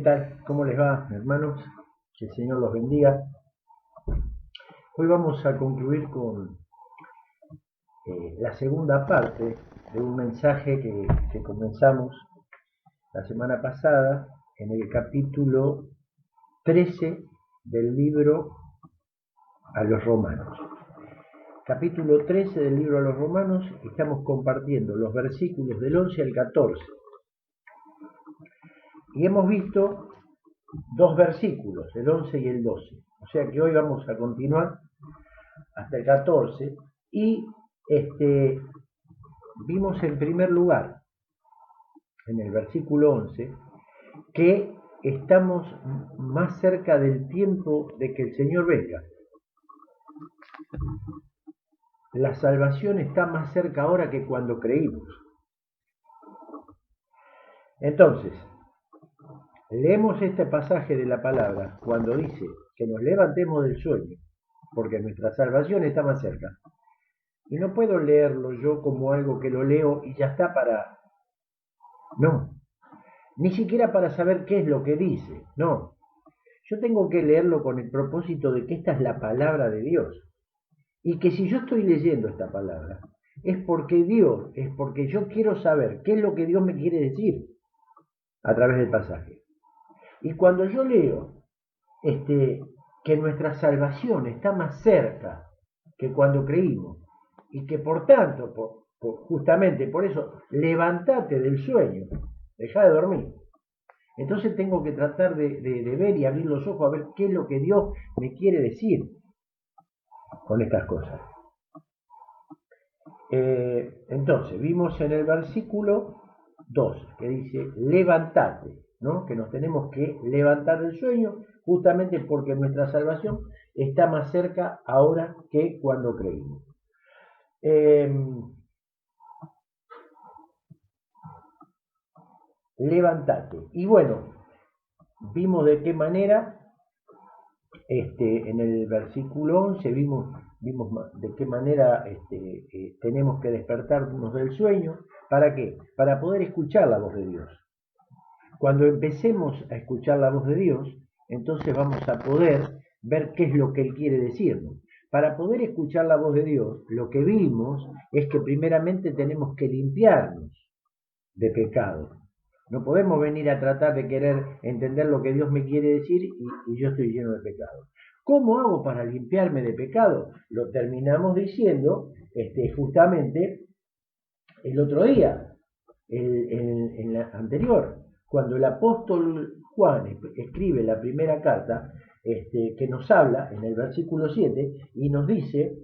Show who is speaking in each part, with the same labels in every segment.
Speaker 1: tal? ¿Cómo les va, hermanos? Que el Señor los bendiga. Hoy vamos a concluir con la segunda parte de un mensaje que comenzamos la semana pasada en el capítulo 13 del libro a los Romanos. Capítulo 13 del libro a los Romanos, estamos compartiendo los versículos del 11 al 14. Y hemos visto dos versículos, el 11 y el 12. O sea que hoy vamos a continuar hasta el 14 y vimos en primer lugar, en el versículo 11, que estamos más cerca del tiempo de que el Señor venga. La salvación está más cerca ahora que cuando creímos. Entonces, leemos este pasaje de la palabra cuando dice que nos levantemos del sueño, porque nuestra salvación está más cerca. Y no puedo leerlo yo como algo que lo leo y ya está para... No, ni siquiera para saber qué es lo que dice, no. Yo tengo que leerlo con el propósito de que esta es la palabra de Dios. Y que si yo estoy leyendo esta palabra, es porque yo quiero saber qué es lo que Dios me quiere decir a través del pasaje. Y cuando yo leo que nuestra salvación está más cerca que cuando creímos, y que por tanto, justamente por eso, levántate del sueño, deja de dormir. Entonces tengo que tratar de ver y abrir los ojos a ver qué es lo que Dios me quiere decir con estas cosas. Entonces, vimos en el versículo 2 que dice, levántate, ¿no? Que nos tenemos que levantar del sueño, justamente porque nuestra salvación está más cerca ahora que cuando creímos. Levántate. Y bueno, vimos de qué manera, en el versículo 11, vimos de qué manera tenemos que despertarnos del sueño. ¿Para qué? Para poder escuchar la voz de Dios. Cuando empecemos a escuchar la voz de Dios, entonces vamos a poder ver qué es lo que Él quiere decirnos. Para poder escuchar la voz de Dios, lo que vimos es que primeramente tenemos que limpiarnos de pecado. No podemos venir a tratar de querer entender lo que Dios me quiere decir y yo estoy lleno de pecado. ¿Cómo hago para limpiarme de pecado? Lo terminamos diciendo justamente el otro día, en la anterior, cuando el apóstol Juan escribe la primera carta, que nos habla en el versículo 7 y nos dice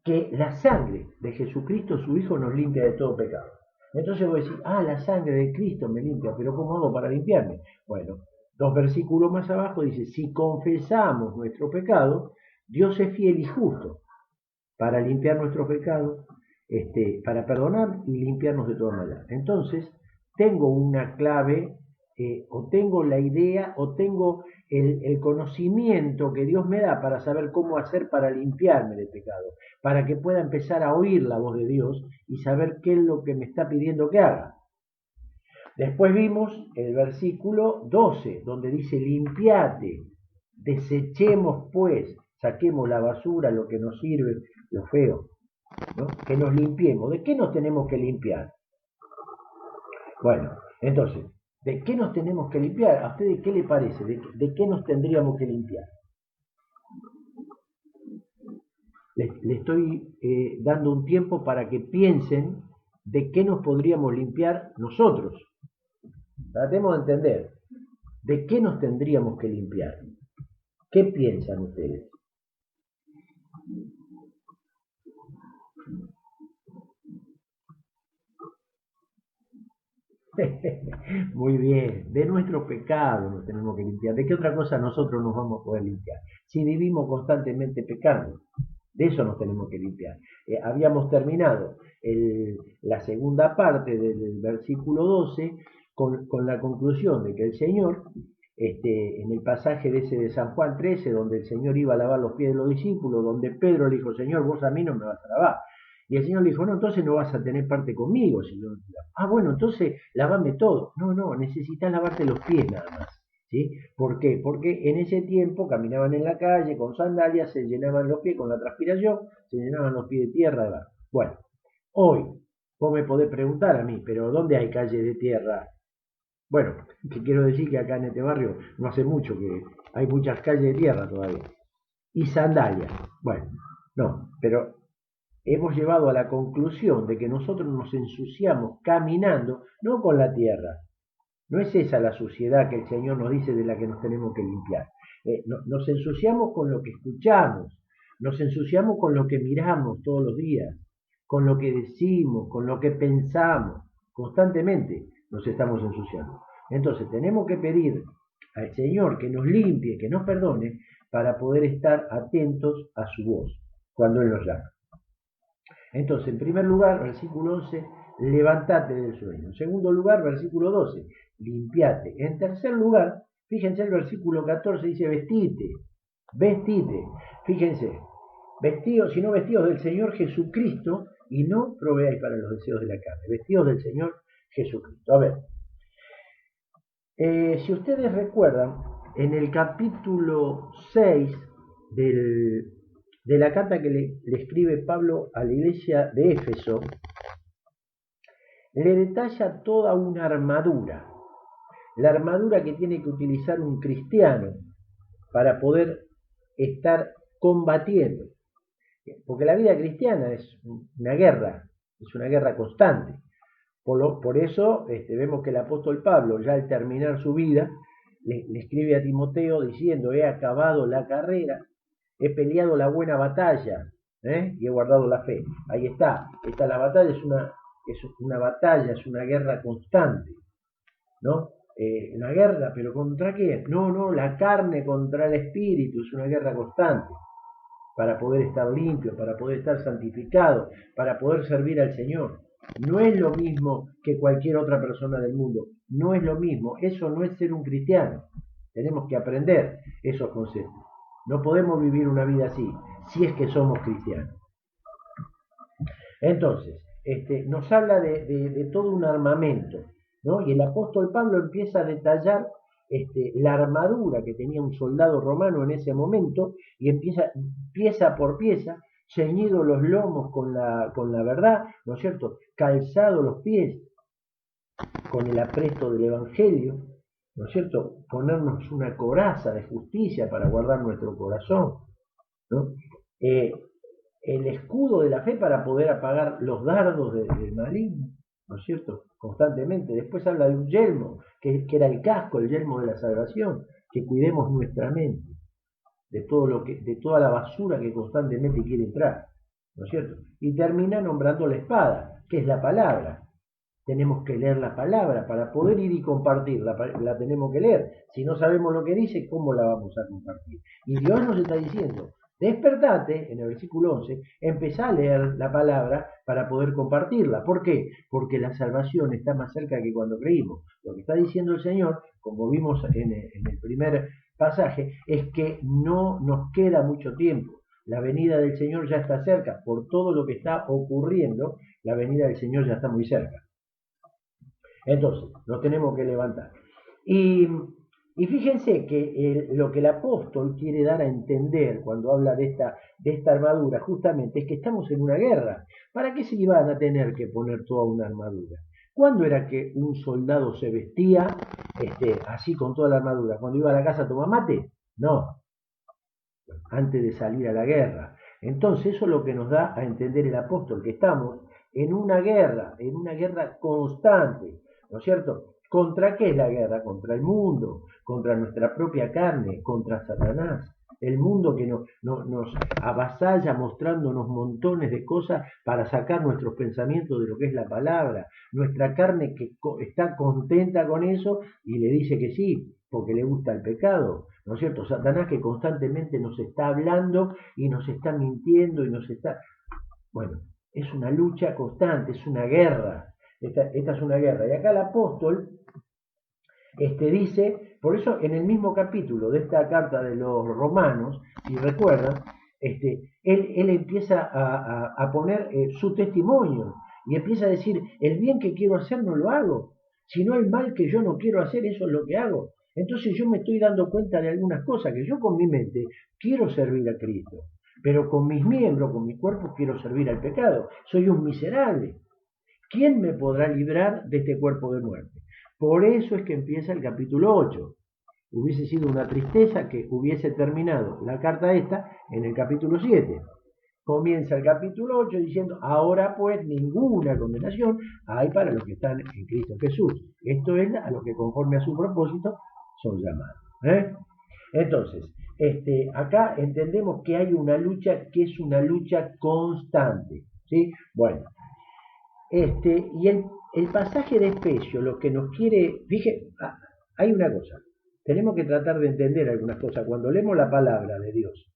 Speaker 1: que la sangre de Jesucristo, su Hijo, nos limpia de todo pecado. Entonces voy a decir, la sangre de Cristo me limpia, pero ¿cómo hago para limpiarme? Bueno, dos versículos más abajo dice, si confesamos nuestro pecado, Dios es fiel y justo para limpiar nuestro pecado, para perdonar y limpiarnos de toda maldad. Entonces, tengo una clave, o tengo la idea, o tengo el conocimiento que Dios me da para saber cómo hacer para limpiarme de pecado, para que pueda empezar a oír la voz de Dios y saber qué es lo que me está pidiendo que haga. Después vimos el versículo 12, donde dice, limpiate, desechemos pues, saquemos la basura, lo que nos sirve, lo feo, ¿no? Que nos limpiemos. ¿De qué nos tenemos que limpiar? Bueno, entonces, ¿de qué nos tenemos que limpiar? ¿A ustedes qué les parece? ¿De qué nos tendríamos que limpiar? Le estoy dando un tiempo para que piensen de qué nos podríamos limpiar nosotros. Tratemos de entender de qué nos tendríamos que limpiar. ¿Qué piensan ustedes? Muy bien, de nuestro pecado nos tenemos que limpiar. ¿De qué otra cosa nosotros nos vamos a poder limpiar? Si vivimos constantemente pecando, de eso nos tenemos que limpiar. Habíamos terminado la segunda parte del versículo 12 con la conclusión de que el Señor, en el pasaje de San Juan 13, donde el Señor iba a lavar los pies de los discípulos, donde Pedro le dijo, Señor, vos a mí no me vas a lavar. Y el Señor le dijo, no, entonces no vas a tener parte conmigo. Ah, bueno, entonces lavame todo. No, no, necesitas lavarte los pies nada más. ¿Sí? ¿Por qué? Porque en ese tiempo caminaban en la calle con sandalias, se llenaban los pies con la transpiración, se llenaban los pies de tierra. Bueno, hoy vos me podés preguntar a mí, pero ¿dónde hay calle de tierra? Bueno, que quiero decir que acá en este barrio no hace mucho que hay muchas calles de tierra todavía. Y sandalias. Bueno, no, pero hemos llegado a la conclusión de que nosotros nos ensuciamos caminando, no con la tierra. No es esa la suciedad que el Señor nos dice de la que nos tenemos que limpiar. Nos ensuciamos con lo que escuchamos, nos ensuciamos con lo que miramos todos los días, con lo que decimos, con lo que pensamos. Constantemente nos estamos ensuciando. Entonces tenemos que pedir al Señor que nos limpie, que nos perdone, para poder estar atentos a su voz cuando Él nos llama. Entonces, en primer lugar, versículo 11, levántate del sueño. En segundo lugar, versículo 12, limpiate. En tercer lugar, fíjense el versículo 14, dice vestite, vestite. Fíjense, vestidos, sino vestidos del Señor Jesucristo y no proveáis para los deseos de la carne. Vestidos del Señor Jesucristo. A ver, si ustedes recuerdan, en el capítulo 6 de la carta que le escribe Pablo a la iglesia de Éfeso, le detalla toda una armadura, la armadura que tiene que utilizar un cristiano para poder estar combatiendo, porque la vida cristiana es una guerra constante. Por eso vemos que el apóstol Pablo, ya al terminar su vida, le escribe a Timoteo diciendo, he acabado la carrera, he peleado la buena batalla, y he guardado la fe. Ahí está, la batalla es una batalla, es una guerra constante, ¿no? Una guerra, pero ¿contra qué? No, la carne contra el espíritu, es una guerra constante, para poder estar limpio, para poder estar santificado, para poder servir al Señor. No es lo mismo que cualquier otra persona del mundo, no es lo mismo, eso no es ser un cristiano. Tenemos que aprender esos conceptos. No podemos vivir una vida así, si es que somos cristianos. Entonces, nos habla de todo un armamento, ¿no? Y el apóstol Pablo empieza a detallar la armadura que tenía un soldado romano en ese momento, y empieza pieza por pieza, ceñido los lomos con la verdad, ¿no es cierto? Calzado los pies con el apresto del Evangelio, ¿no es cierto? Ponernos una coraza de justicia para guardar nuestro corazón, ¿no? El escudo de la fe para poder apagar los dardos del maligno, ¿no es cierto? Constantemente. Después habla de un yelmo, que era el casco, el yelmo de la salvación, que cuidemos nuestra mente de toda la basura que constantemente quiere entrar, ¿no es cierto? Y termina nombrando la espada, que es la palabra. Tenemos que leer la palabra para poder ir y compartirla, la tenemos que leer. Si no sabemos lo que dice, ¿cómo la vamos a compartir? Y Dios nos está diciendo, despertate, en el versículo 11, empezá a leer la palabra para poder compartirla. ¿Por qué? Porque la salvación está más cerca que cuando creímos. Lo que está diciendo el Señor, como vimos en el primer pasaje, es que no nos queda mucho tiempo. La venida del Señor ya está cerca. Por todo lo que está ocurriendo, la venida del Señor ya está muy cerca. Entonces, nos tenemos que levantar. Y fíjense que lo que el apóstol quiere dar a entender cuando habla de esta armadura, justamente, es que estamos en una guerra. ¿Para qué se iban a tener que poner toda una armadura? ¿Cuándo era que un soldado se vestía así con toda la armadura? ¿Cuando iba a la casa a tomar mate? No, antes de salir a la guerra. Entonces eso es lo que nos da a entender el apóstol, que estamos en una guerra constante, ¿no es cierto? ¿Contra qué es la guerra? Contra el mundo, contra nuestra propia carne, contra Satanás. El mundo que nos avasalla mostrándonos montones de cosas para sacar nuestros pensamientos de lo que es la palabra. Nuestra carne que está contenta con eso y le dice que sí, porque le gusta el pecado, ¿no es cierto? Satanás que constantemente nos está hablando y nos está mintiendo y nos está... Bueno, es una lucha constante, es una guerra. Esta es una guerra. Y acá el apóstol dice, por eso en el mismo capítulo de esta carta de los Romanos, si recuerdan, Él empieza a poner su testimonio y empieza a decir, el bien que quiero hacer no lo hago, sino el mal que yo no quiero hacer, eso es lo que hago. Entonces yo me estoy dando cuenta de algunas cosas que yo con mi mente quiero servir a Cristo, pero con mis miembros, con mi cuerpo quiero servir al pecado. Soy un miserable. ¿Quién me podrá librar de este cuerpo de muerte? Por eso es que empieza el capítulo 8. Hubiese sido una tristeza que hubiese terminado la carta esta en el capítulo 7. Comienza el capítulo 8 diciendo, ahora pues ninguna condenación hay para los que están en Cristo Jesús. Esto es a los que conforme a su propósito son llamados. Entonces, acá entendemos que hay una lucha que es una lucha constante. ¿Sí? Bueno, y el pasaje de Efesios lo que nos quiere, fíjate, hay una cosa, tenemos que tratar de entender algunas cosas. Cuando leemos la palabra de Dios,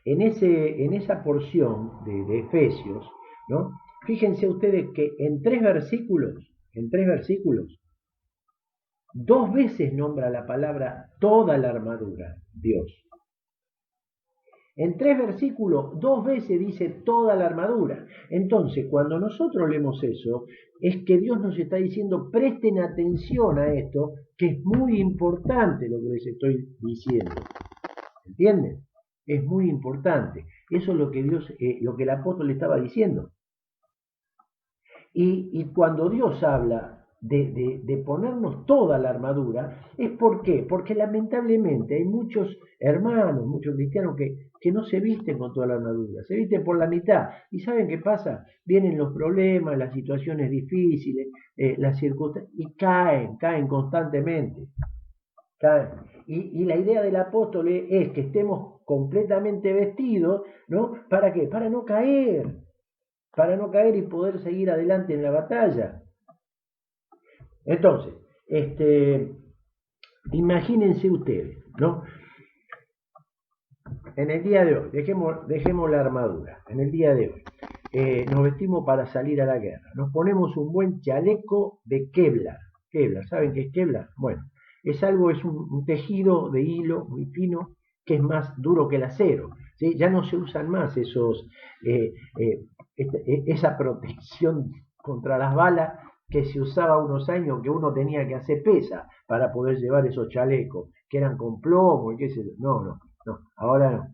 Speaker 1: en esa porción de Efesios, ¿no? Fíjense ustedes que en tres versículos, 2 veces nombra la palabra toda la armadura, Dios. En 3 versículos, 2 veces dice toda la armadura. Entonces, cuando nosotros leemos eso, es que Dios nos está diciendo, presten atención a esto, que es muy importante lo que les estoy diciendo. ¿Entienden? Es muy importante. Eso es lo que lo que el apóstol le estaba diciendo. Y cuando Dios habla de ponernos toda la armadura, ¿es por qué? Porque lamentablemente hay muchos hermanos, muchos cristianos que no se visten con toda la armadura, se visten por la mitad. ¿Y saben qué pasa? Vienen los problemas, las situaciones difíciles, las circunstancias, y caen constantemente. Caen. Y la idea del apóstol es que estemos completamente vestidos, ¿no? ¿Para qué? Para no caer y poder seguir adelante en la batalla. Entonces, imagínense ustedes, ¿no? En el día de hoy, dejemos la armadura, en el día de hoy, nos vestimos para salir a la guerra, nos ponemos un buen chaleco de Kevlar. ¿Saben qué es Kevlar? Bueno, es un tejido de hilo muy fino que es más duro que el acero, ¿sí? Ya no se usan más esa protección contra las balas que se usaba unos años, que uno tenía que hacer pesa para poder llevar esos chalecos, que eran con plomo y qué sé yo. No, ahora no.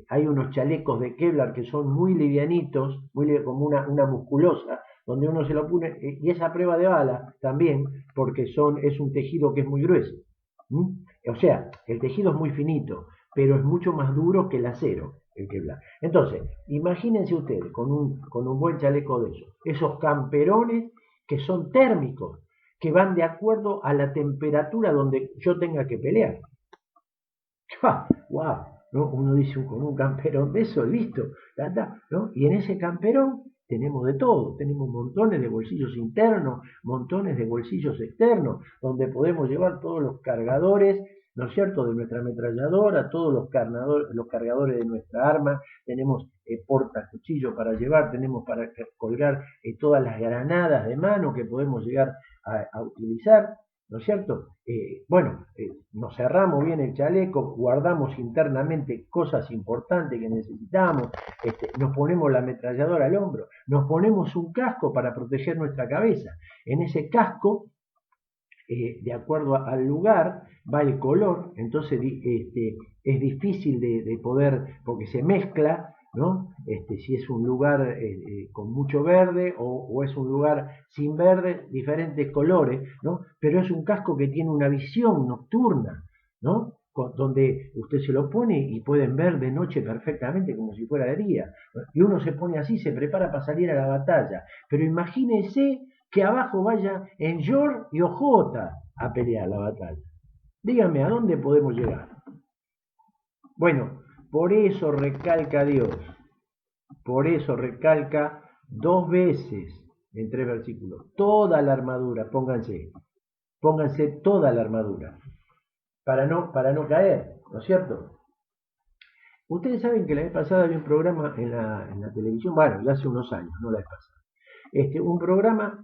Speaker 1: Hay unos chalecos de Kevlar que son muy livianitos, como una musculosa, donde uno se lo pone, y esa prueba de bala también, porque es un tejido que es muy grueso. O sea, el tejido es muy finito, pero es mucho más duro que el acero, el Kevlar. Entonces, imagínense ustedes con un buen chaleco de esos camperones que son térmicos, que van de acuerdo a la temperatura donde yo tenga que pelear. ¡Wow! ¿No? Uno dice, con un camperón de eso, listo, ¿no? Y en ese camperón tenemos de todo, tenemos montones de bolsillos internos, montones de bolsillos externos, donde podemos llevar todos los cargadores, ¿no es cierto?, de nuestra ametralladora, todos los cargadores de nuestra arma, tenemos portacuchillos para llevar, tenemos para colgar todas las granadas de mano que podemos llegar a utilizar, ¿no es cierto? Nos cerramos bien el chaleco, guardamos internamente cosas importantes que necesitamos, nos ponemos la ametralladora al hombro, nos ponemos un casco para proteger nuestra cabeza. En ese casco, de acuerdo al lugar, va el color, entonces es difícil de poder, porque se mezcla, ¿no? Si es un lugar con mucho verde o es un lugar sin verde, diferentes colores, ¿no? Pero es un casco que tiene una visión nocturna, ¿no? Donde usted se lo pone y pueden ver de noche perfectamente como si fuera de día. Y uno se pone así, se prepara para salir a la batalla. Pero imagínese que abajo vaya en Yor y Ojota a pelear la batalla. Díganme, ¿a dónde podemos llegar? Bueno, por eso recalca Dios, por eso recalca 2 veces en 3 versículos, toda la armadura, pónganse toda la armadura, para no caer, ¿no es cierto? Ustedes saben que la vez pasada había un programa en la televisión, bueno, ya hace unos años, no la vez pasada, un programa,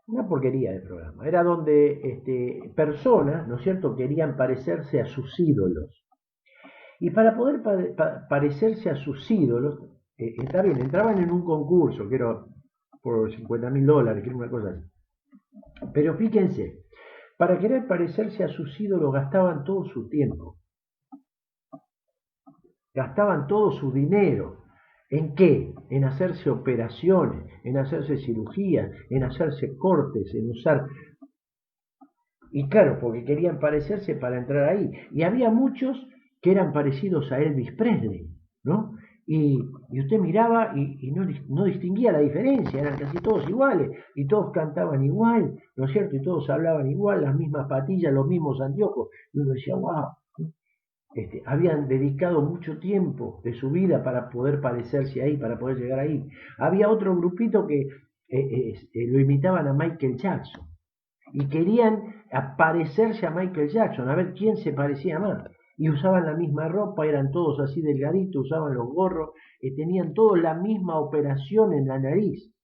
Speaker 1: una porquería de programa, era donde personas, ¿no es cierto?, querían parecerse a sus ídolos. Y para poder parecerse a sus ídolos, está bien, entraban en un concurso que era por $50.000, que era una cosa así. Pero fíjense, para querer parecerse a sus ídolos gastaban todo su tiempo, gastaban todo su dinero. ¿En qué? En hacerse operaciones, en hacerse cirugías, en hacerse cortes, en usar... Y claro, porque querían parecerse para entrar ahí. Y había muchos que eran parecidos a Elvis Presley, ¿no? Y usted miraba y no distinguía la diferencia, eran casi todos iguales, y todos cantaban igual, ¿no es cierto? Y todos hablaban igual, las mismas patillas, los mismos anteojos. Y uno decía, wow, habían dedicado mucho tiempo de su vida para poder parecerse ahí, para poder llegar ahí. Había otro grupito que lo imitaban a Michael Jackson y querían parecerse a Michael Jackson, a ver quién se parecía más. Y usaban la misma ropa, eran todos así delgaditos, usaban los gorros, tenían todos la misma operación en la nariz.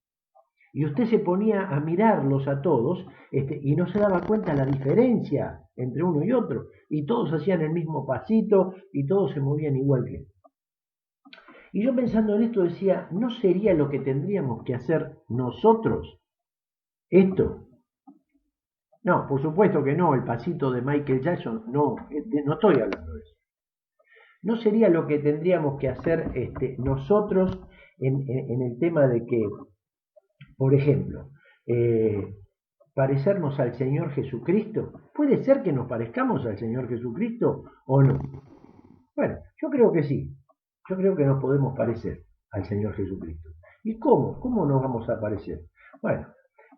Speaker 1: Y usted se ponía a mirarlos a todos y no se daba cuenta la diferencia entre uno y otro. Y todos hacían el mismo pasito y todos se movían igual que él. Y yo pensando en esto decía, ¿no sería lo que tendríamos que hacer nosotros? Esto. No, por supuesto que no, el pasito de Michael Jackson, no, no estoy hablando de eso. ¿No sería lo que tendríamos que hacer nosotros en el tema de que, por ejemplo, parecernos al Señor Jesucristo? ¿Puede ser que nos parezcamos al Señor Jesucristo o no? Bueno, yo creo que sí. Yo creo que nos podemos parecer al Señor Jesucristo. ¿Y cómo? ¿Cómo nos vamos a parecer? Bueno,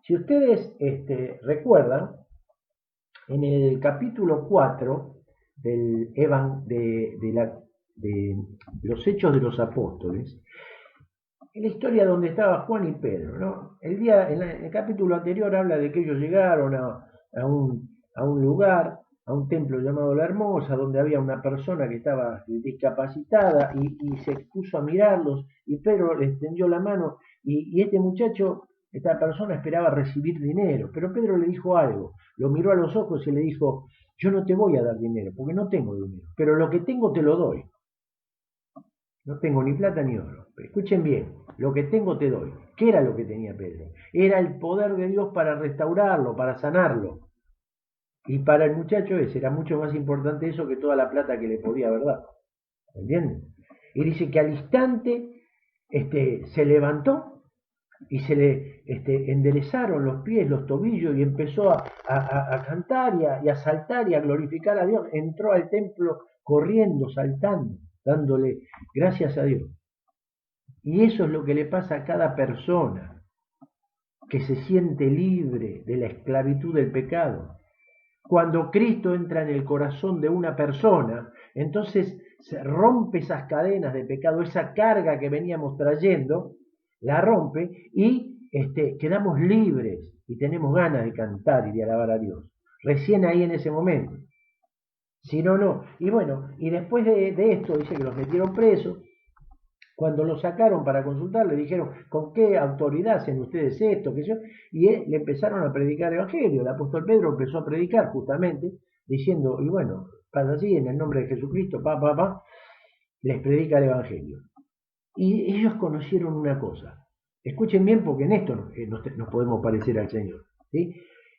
Speaker 1: si ustedes recuerdan, en el capítulo 4 de los Hechos de los Apóstoles, en la historia donde estaba Juan y Pedro, ¿no? En el capítulo anterior habla de que ellos llegaron a un lugar, a un templo llamado La Hermosa, donde había una persona que estaba discapacitada y se puso a mirarlos y Pedro le extendió la mano y este muchacho, esta persona esperaba recibir dinero, pero Pedro le dijo algo, lo miró a los ojos y le dijo, yo no te voy a dar dinero porque no tengo dinero, pero lo que tengo te lo doy. No tengo ni plata ni oro. Escuchen bien, lo que tengo te doy. ¿Qué era lo que tenía Pedro? Era el poder de Dios para restaurarlo, para sanarlo. Y para el muchacho ese era mucho más importante eso que toda la plata que le podía haber dado. ¿Entienden? Y dice que al instante se levantó y se le enderezaron los pies, los tobillos y empezó a cantar y a saltar y a glorificar a Dios. Entró al templo corriendo, saltando, dándole gracias a Dios. Y eso es lo que le pasa a cada persona que se siente libre de la esclavitud del pecado. Cuando Cristo entra en el corazón de una persona, entonces se rompe esas cadenas de pecado, esa carga que veníamos trayendo, la rompe y quedamos libres y tenemos ganas de cantar y de alabar a Dios. Recién ahí en ese momento. Si no, no. Y bueno, y después de esto dice que los metieron presos. Cuando lo sacaron para consultar, le dijeron, ¿con qué autoridad hacen ustedes esto? ¿Qué yo? Y le empezaron a predicar el Evangelio. El apóstol Pedro empezó a predicar justamente, diciendo, y bueno, pasa así, en el nombre de Jesucristo, les predica el Evangelio. Y ellos conocieron una cosa. Escuchen bien porque en esto nos podemos parecer al Señor. ¿Sí?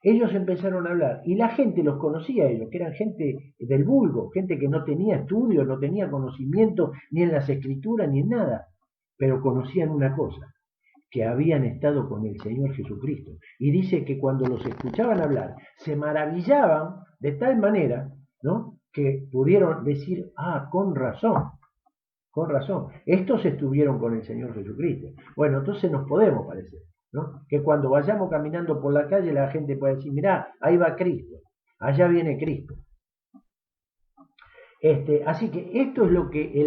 Speaker 1: Ellos empezaron a hablar y la gente los conocía a ellos, que eran gente del vulgo, gente que no tenía estudio, no tenía conocimiento ni en las escrituras ni en nada, pero conocían una cosa, que habían estado con el Señor Jesucristo. Y dice que cuando los escuchaban hablar, se maravillaban de tal manera, ¿no?, que pudieron decir, con razón. Con razón, estos estuvieron con el Señor Jesucristo. Bueno, entonces nos podemos parecer, ¿no? Que cuando vayamos caminando por la calle la gente puede decir, mirá, ahí va Cristo, allá viene Cristo. Así que esto es lo que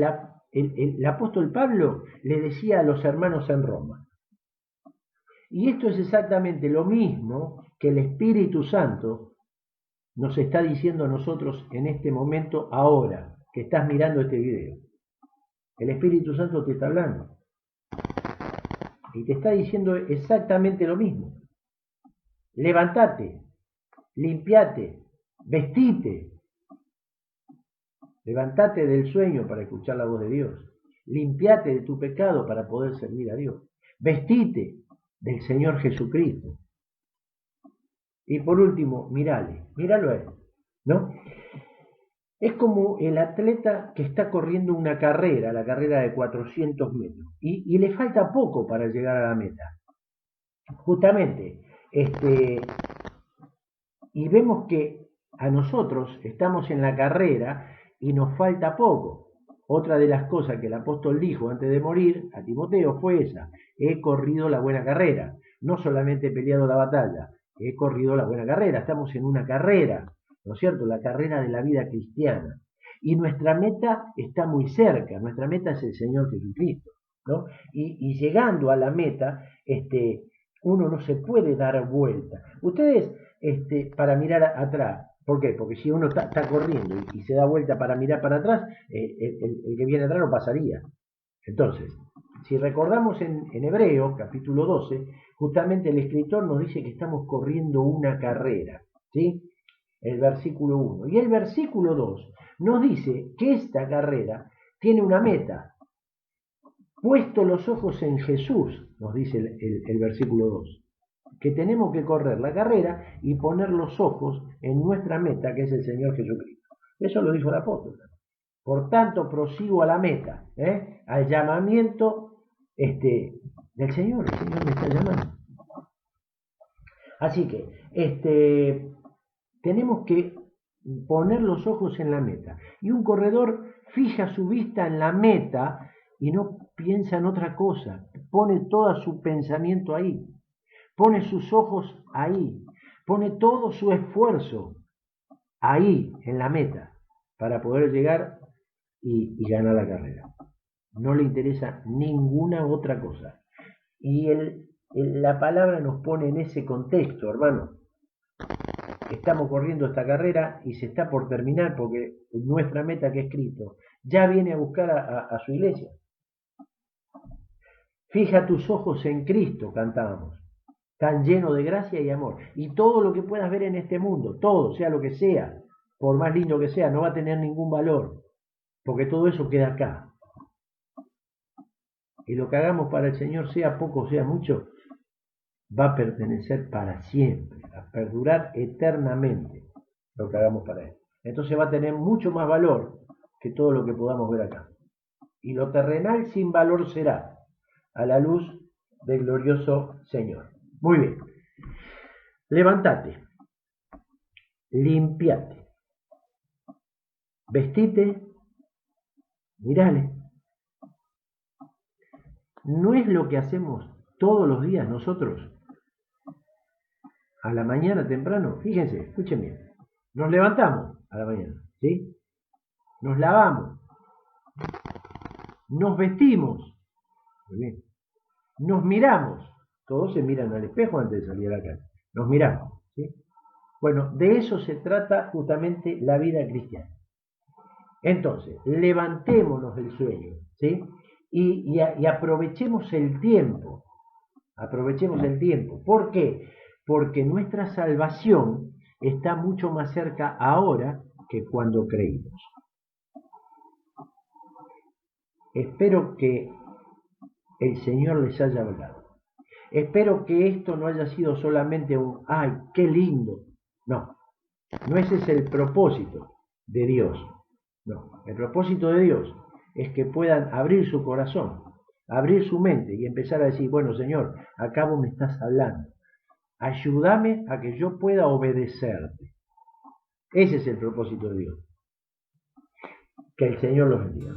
Speaker 1: el apóstol Pablo le decía a los hermanos en Roma. Y esto es exactamente lo mismo que el Espíritu Santo nos está diciendo a nosotros en este momento, ahora que estás mirando este video. El Espíritu Santo te está hablando y te está diciendo exactamente lo mismo. Levantate, limpiate, vestite, Levantate del sueño para escuchar la voz de Dios. Limpiate de tu pecado para poder servir a Dios. Vestite del Señor Jesucristo. Y por último, míralo a él, ¿no? Es como el atleta que está corriendo una carrera, la carrera de 400 metros, y le falta poco para llegar a la meta. Justamente, y vemos que a nosotros estamos en la carrera y nos falta poco. Otra de las cosas que el apóstol dijo antes de morir a Timoteo fue esa: he corrido la buena carrera, no solamente he peleado la batalla, he corrido la buena carrera. Estamos en una carrera, ¿no es cierto? La carrera de la vida cristiana. Y nuestra meta está muy cerca, nuestra meta es el Señor Jesucristo, ¿no? Y llegando a la meta, uno no se puede dar vuelta. Ustedes, para mirar atrás, ¿por qué? Porque si uno está corriendo y se da vuelta para mirar para atrás, el que viene atrás no pasaría. Entonces, si recordamos en Hebreos, capítulo 12, justamente el escritor nos dice que estamos corriendo una carrera, ¿sí? El versículo 1. Y el versículo 2 nos dice que esta carrera tiene una meta. Puesto los ojos en Jesús, nos dice el versículo 2, que tenemos que correr la carrera y poner los ojos en nuestra meta, que es el Señor Jesucristo. Eso lo dijo el apóstol. Por tanto, prosigo a la meta, al llamamiento del Señor. El Señor me está llamando. Así que tenemos que poner los ojos en la meta. Y un corredor fija su vista en la meta y no piensa en otra cosa. Pone todo su pensamiento ahí. Pone sus ojos ahí. Pone todo su esfuerzo ahí, en la meta, para poder llegar y ganar la carrera. No le interesa ninguna otra cosa. Y la palabra nos pone en ese contexto, hermano. Estamos corriendo esta carrera y se está por terminar porque nuestra meta que es Cristo ya viene a buscar a su iglesia. Fija tus ojos en Cristo, cantábamos, tan lleno de gracia y amor. Y todo lo que puedas ver en este mundo, todo, sea lo que sea, por más lindo que sea, no va a tener ningún valor, porque todo eso queda acá. Y lo que hagamos para el Señor, sea poco o sea mucho, va a pertenecer para siempre, a perdurar eternamente lo que hagamos para Él. Entonces va a tener mucho más valor que todo lo que podamos ver acá. Y lo terrenal sin valor será a la luz del glorioso Señor. Muy bien. Levántate, limpiate, vestite, mirale. ¿No es lo que hacemos todos los días nosotros? A la mañana temprano, fíjense, escuchen bien. Nos levantamos a la mañana, ¿sí? Nos lavamos, nos vestimos, muy bien. Nos miramos, todos se miran al espejo antes de salir a la calle, nos miramos, ¿sí? Bueno, de eso se trata justamente la vida cristiana. Entonces, levantémonos del sueño, ¿sí? Y aprovechemos el tiempo, ¿Por qué? Porque nuestra salvación está mucho más cerca ahora que cuando creímos. Espero que el Señor les haya hablado. Espero que esto no haya sido solamente un ¡ay, qué lindo! No ese es el propósito de Dios. No, el propósito de Dios es que puedan abrir su corazón, abrir su mente y empezar a decir, bueno, Señor, acá vos me estás hablando. Ayúdame a que yo pueda obedecerte. Ese es el propósito de Dios. Que el Señor los bendiga.